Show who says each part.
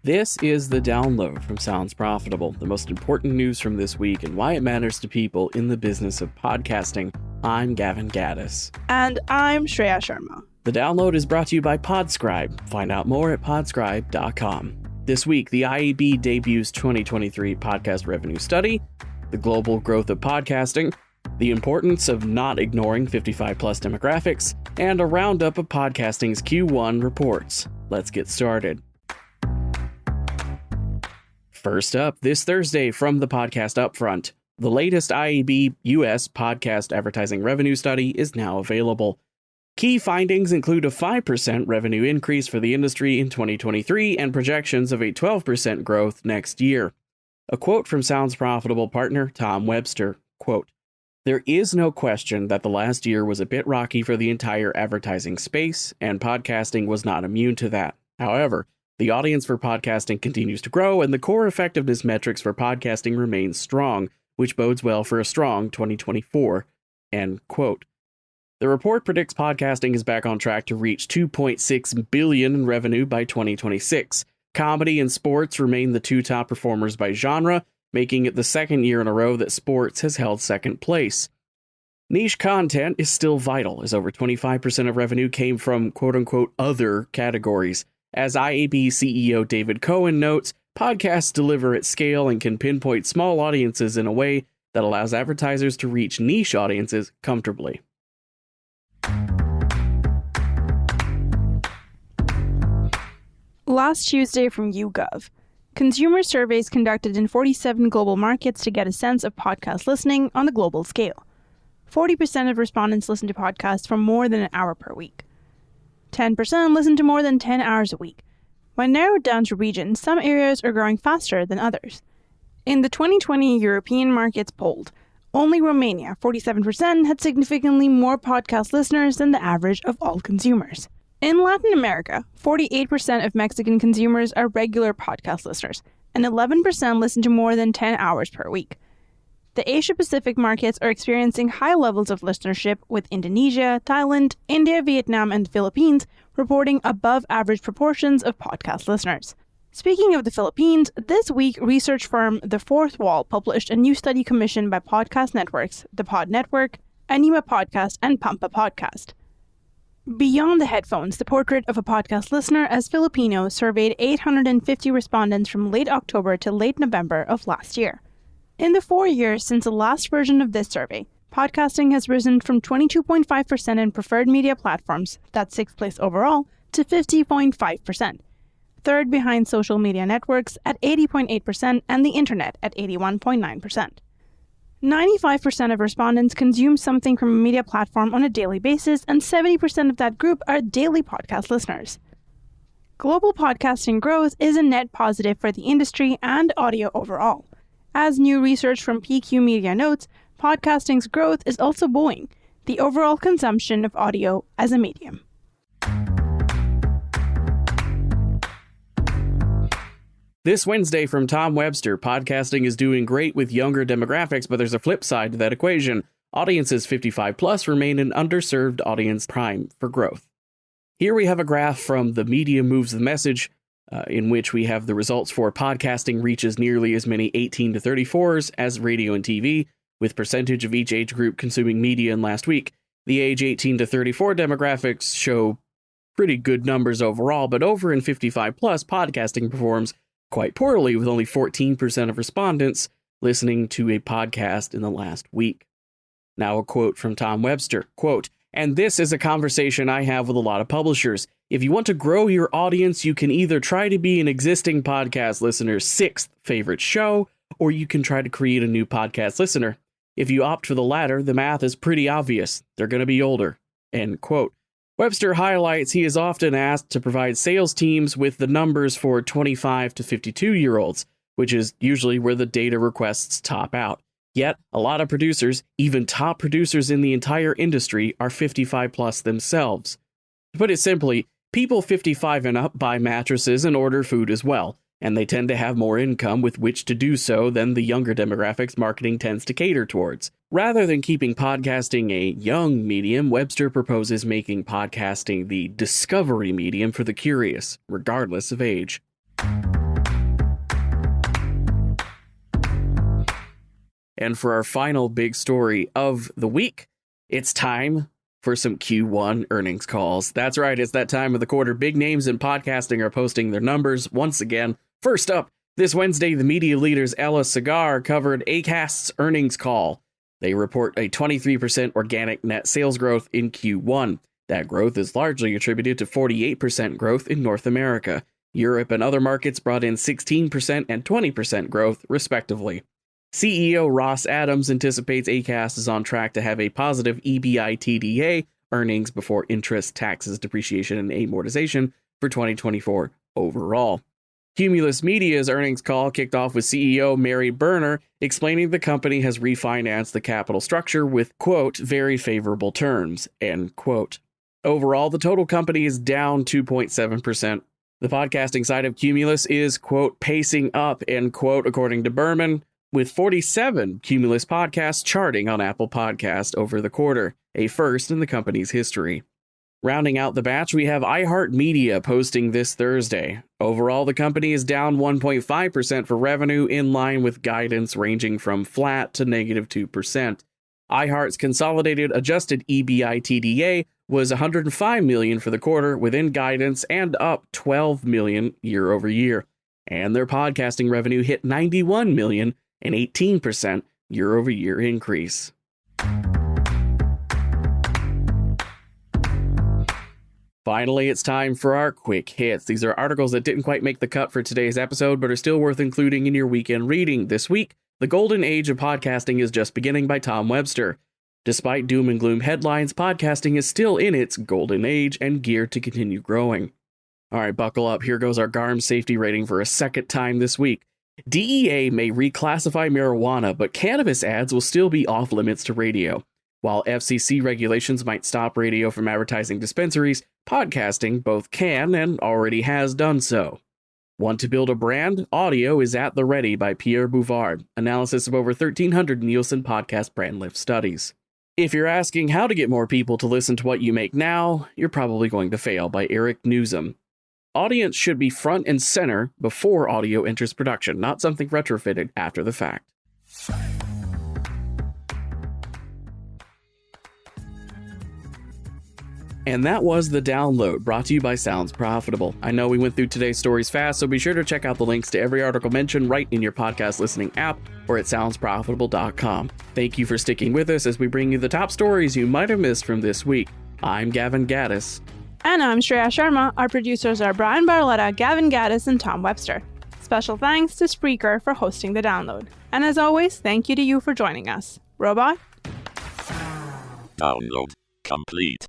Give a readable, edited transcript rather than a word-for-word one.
Speaker 1: This is The Download from Sounds Profitable, the most important news from this week and why it matters to people in the business of podcasting. I'm Gavin Gaddis.
Speaker 2: And I'm Shreya Sharma.
Speaker 1: The Download is brought to you by Podscribe. Find out more at podscribe.com. This week, the IAB debuts 2023 podcast revenue study, the global growth of podcasting, the importance of not ignoring 55-plus demographics, and a roundup of podcasting's Q1 reports. Let's get started. First up, this Thursday from the Podcast Upfront, the latest IAB US podcast advertising revenue study is now available. Key findings include a 5% revenue increase for the industry in 2023 and projections of a 12% growth next year. A quote from Sounds Profitable partner Tom Webster, quote, "There is no question that the last year was a bit rocky for the entire advertising space, and podcasting was not immune to that. However, the audience for podcasting continues to grow, and the core effectiveness metrics for podcasting remain strong, which bodes well for a strong 2024, end quote. The report predicts podcasting is back on track to reach $2.6 billion in revenue by 2026. Comedy and sports remain the two top performers by genre, making it the second year in a row that sports has held second place. Niche content is still vital, as over 25% of revenue came from quote-unquote other categories. As IAB CEO David Cohen notes, podcasts deliver at scale and can pinpoint small audiences in a way that allows advertisers to reach niche audiences comfortably.
Speaker 2: Last Tuesday from YouGov, consumer surveys conducted in 47 global markets to get a sense of podcast listening on a global scale. 40% of respondents listen to podcasts for more than an hour per week. 10% listen to more than 10 hours a week. When narrowed down to regions, some areas are growing faster than others. In the 2020 European markets polled, only Romania, 47%, had significantly more podcast listeners than the average of all consumers. In Latin America, 48% of Mexican consumers are regular podcast listeners, and 11% listen to more than 10 hours per week. The Asia-Pacific markets are experiencing high levels of listenership, with Indonesia, Thailand, India, Vietnam, and the Philippines reporting above-average proportions of podcast listeners. Speaking of the Philippines, this week research firm The Fourth Wall published a new study commissioned by podcast networks The Pod Network, Anima Podcast, and Pampa Podcast. Beyond the headphones, the portrait of a podcast listener as Filipino surveyed 850 respondents from late October to late November of last year. In the 4 years since the last version of this survey, podcasting has risen from 22.5% in preferred media platforms, that's sixth place overall, to 50.5%. Third behind social media networks at 80.8% and the internet at 81.9%. 95% of respondents consume something from a media platform on a daily basis, and 70% of that group are daily podcast listeners. Global podcasting growth is a net positive for the industry and audio overall. As new research from PQ Media notes, podcasting's growth is also buoying the overall consumption of audio as a medium.
Speaker 1: This Wednesday from Tom Webster, podcasting is doing great with younger demographics, but there's a flip side to that equation. Audiences 55 plus remain an underserved audience prime for growth. Here we have a graph from The Media Moves the Message, in which we have the results for podcasting reaches nearly as many 18 to 34s as radio and TV, with percentage of each age group consuming media in last week. The age 18 to 34 demographics show pretty good numbers overall, but over in 55 plus, podcasting performs quite poorly, with only 14% of respondents listening to a podcast in the last week. Now a quote from Tom Webster, quote, "And this is a conversation I have with a lot of publishers. If you want to grow your audience, you can either try to be an existing podcast listener's sixth favorite show, or you can try to create a new podcast listener. If you opt for the latter, the math is pretty obvious. They're going to be older." End quote. Webster highlights he is often asked to provide sales teams with the numbers for 25 to 52-year-olds, which is usually where the data requests top out. Yet, a lot of producers, even top producers in the entire industry, are 55 plus themselves. To put it simply, people 55 and up buy mattresses and order food as well, and they tend to have more income with which to do so than the younger demographics marketing tends to cater towards. Rather than keeping podcasting a young medium, Webster proposes making podcasting the discovery medium for the curious, regardless of age. And for our final big story of the week, it's time for some Q1 earnings calls. That's right, it's that time of the quarter. Big names in podcasting are posting their numbers once again. First up, this Wednesday, the media leaders Ella Cigar covered Acast's earnings call. They report a 23% organic net sales growth in Q1. That growth is largely attributed to 48% growth in North America. Europe and other markets brought in 16% and 20% growth, respectively. CEO Ross Adams anticipates Acast is on track to have a positive EBITDA, earnings before interest, taxes, depreciation, and amortization for 2024 overall. Cumulus Media's earnings call kicked off with CEO Mary Berner explaining the company has refinanced the capital structure with, quote, very favorable terms, end quote. Overall, the total company is down 2.7%. The podcasting side of Cumulus is, quote, pacing up, end quote, according to Berman, with 47 Cumulus podcasts charting on Apple Podcast over the quarter, a first in the company's history. Rounding out the batch, we have iHeartMedia posting this Thursday. Overall, the company is down 1.5% for revenue, in line with guidance ranging from flat to negative 2%. iHeart's consolidated adjusted EBITDA was $105 million for the quarter, within guidance and up $12 million year over year. And their podcasting revenue hit $91 million, an 18% year over year increase. Finally, it's time for our quick hits. These are articles that didn't quite make the cut for today's episode, but are still worth including in your weekend reading. This week, The Golden Age of Podcasting is Just Beginning by Tom Webster. Despite doom and gloom headlines, podcasting is still in its golden age and geared to continue growing. All right, buckle up. Here goes our GARM safety rating for a second time this week. DEA may reclassify marijuana, but cannabis ads will still be off limits to radio. While FCC regulations might stop radio from advertising dispensaries, podcasting both can and already has done so. Want to build a brand? Audio is at the ready by Pierre Bouvard. Analysis of over 1,300 Nielsen podcast brand lift studies. If you're asking how to get more people to listen to what you make now, you're probably going to fail by Eric Newsom. Audience should be front and center before audio enters production, not something retrofitted after the fact. And that was The Download, brought to you by Sounds Profitable. I know we went through today's stories fast, so be sure to check out the links to every article mentioned right in your podcast listening app or at soundsprofitable.com. Thank you for sticking with us as we bring you the top stories you might have missed from this week. I'm Gavin Gaddis.
Speaker 2: And I'm Shreya Sharma. Our producers are Brian Barletta, Gavin Gaddis, and Tom Webster. Special thanks to Spreaker for hosting The Download. And as always, thank you to you for joining us. Robot?
Speaker 3: Download complete.